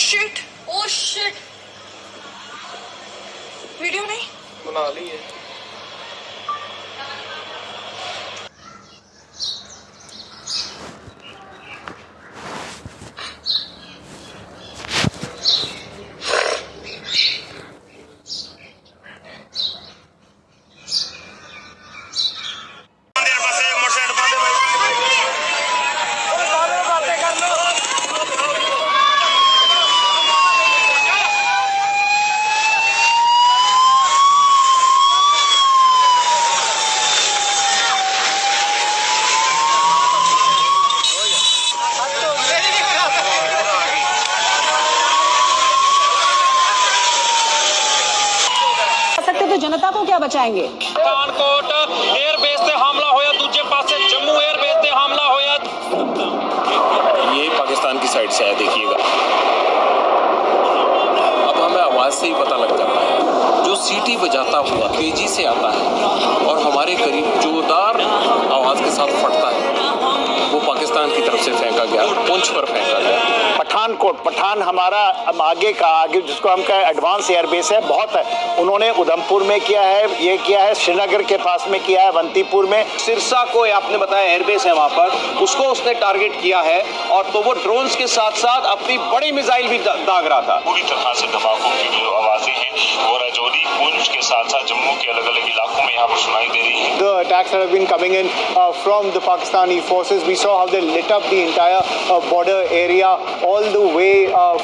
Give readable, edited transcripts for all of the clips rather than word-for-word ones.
Shit, oh shit, video नहीं बना ली है। तो जनता को क्या बचाएंगे? पठानकोट एयरबेस से हमला होया, दूसरे पासे जम्मू एयरबेस से हमला होया। ये पाकिस्तान की साइड से है, देखिएगा। अब हमें आवाज से ही पता लग जाता है, जो सीटी बजाता हुआ तेजी से आता है और हमारे करीब जोरदार आवाज के साथ फटता है, वो पाकिस्तान की तरफ से फेंका गया, पुंछ पर फेंका गया। पठानकोट, पठान हमारा आगे जिसको हम कहें एडवांस एयरबेस है, बहुत है। उन्होंने उधमपुर में किया है, ये किया है, श्रीनगर के पास में किया है, अवंतीपुर में। सिरसा को आपने बताया एयरबेस है वहाँ पर, उसको उसने टारगेट किया है, और तो वो ड्रोन्स के साथ साथ अपनी बड़ी मिसाइल भी दाग रहा था। पूरी तरह से धमाकों की जो आवाजें हैं वो राजौरी, पुंछ के साथ साथ जम्मू के अलग अलग इलाकों में यहाँ पर सुनाई दे रही है। The attacks that have been coming in from the Pakistani forces, we saw how they lit up the entire border area all the way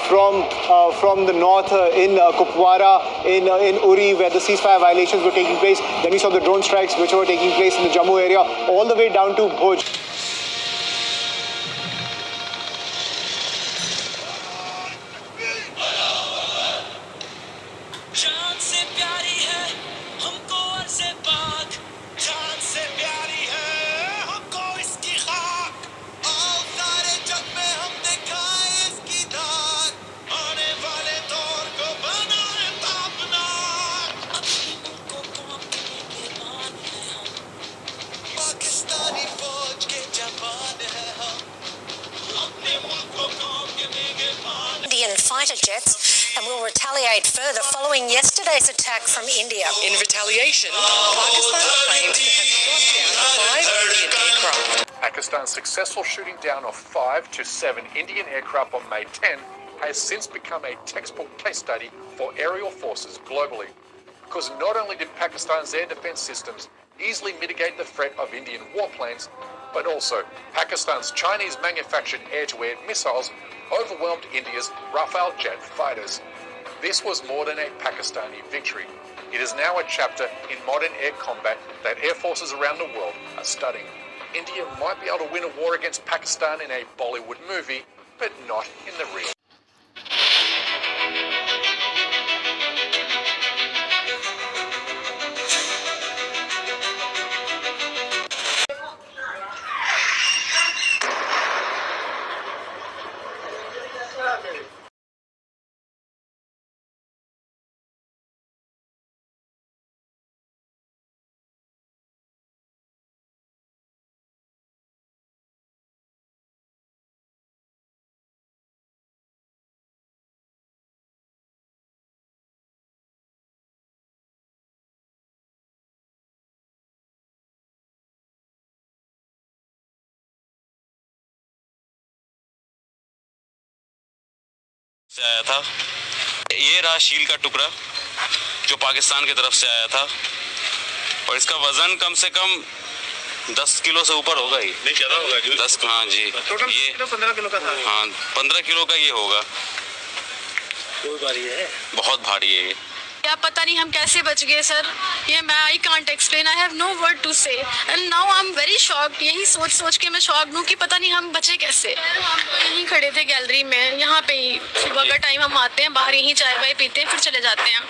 from the north in Kupwara, in Uri, where the ceasefire violations were taking place. Then we saw the drone strikes which were taking place in the Jammu area, all the way down to Bhuj. Indian fighter jets and will retaliate further following yesterday's attack from India. In retaliation, Pakistan claimed to have shot down 5 Indian aircraft. Pakistan's successful shooting down of 5 to 7 Indian aircraft on May 10 has since become a textbook case study for aerial forces globally. Because not only did Pakistan's air defense systems easily mitigate the threat of Indian warplanes, but also Pakistan's Chinese-manufactured air-to-air missiles overwhelmed India's Rafale jet fighters. This was more than a Pakistani victory. It is now a chapter in modern air combat that air forces around the world are studying. India might be able to win a war against Pakistan in a Bollywood movie, but not in the real. से आया था, ये रहा शील का टुकड़ा जो पाकिस्तान की तरफ से आया था, और इसका वजन कम से कम 10 किलो से ऊपर होगा ही। नहीं ज़्यादा होगा जी। 10, हाँ जी, ये 15 किलो का था। हाँ 15 किलो का ये होगा। बहुत भारी है, बहुत भारी है ये। या पता नहीं हम कैसे बच गए सर, ये मैं I can't explain, I have no word to say and now I am very shocked. यही सोच सोच के मैं शॉक्ड हूँ कि पता नहीं हम बचे कैसे। हम तो यहीं खड़े थे गैलरी में, यहाँ पे ही सुबह का टाइम हम आते हैं, बाहर यहीं चाय वाय पीते हैं, फिर चले जाते हैं।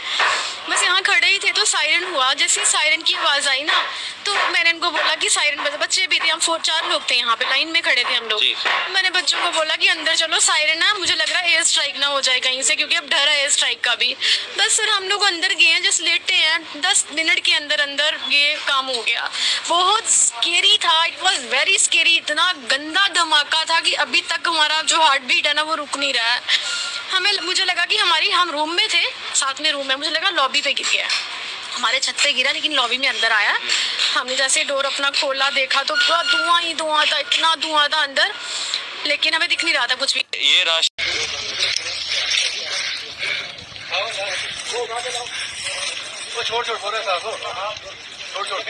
बस यहाँ खड़े ही थे तो सायरन हुआ, जैसे सायरन की आवाज़ आई ना तो मैंने इनको बोला कि सायरन बजा। बच्चे भी थे, हम 4-4 लोग थे यहाँ पे, लाइन में खड़े थे हम लोग। मैंने बच्चों को बोला कि अंदर चलो, सायरन है, मुझे लग रहा है एयर स्ट्राइक ना हो जाए कहीं से, क्योंकि अब डर है एयर स्ट्राइक का भी। बस सर हम लोग अंदर गए हैं, जस्ट लेटे हैं, 10 मिनट के अंदर अंदर ये काम हो गया। बहुत स्केरी था, इट वॉज वेरी स्केरी। इतना गंदा धमाका था कि अभी तक हमारा जो हार्ट बीट है ना वो रुक नहीं रहा है। मुझे लगा कि हम रूम में थे, साथ में रूम है, मुझे लगा लॉबी पे गिर गया, हमारे छत पे गिरा, लेकिन लॉबी में अंदर आया। हमने जैसे डोर अपना खोला, देखा तो पूरा धुआं ही धुआं था, इतना धुआं था अंदर, लेकिन हमें दिख नहीं रहा था कुछ भी। ये राशि छोड़ छोड़ छोड़ छोड़ छोड़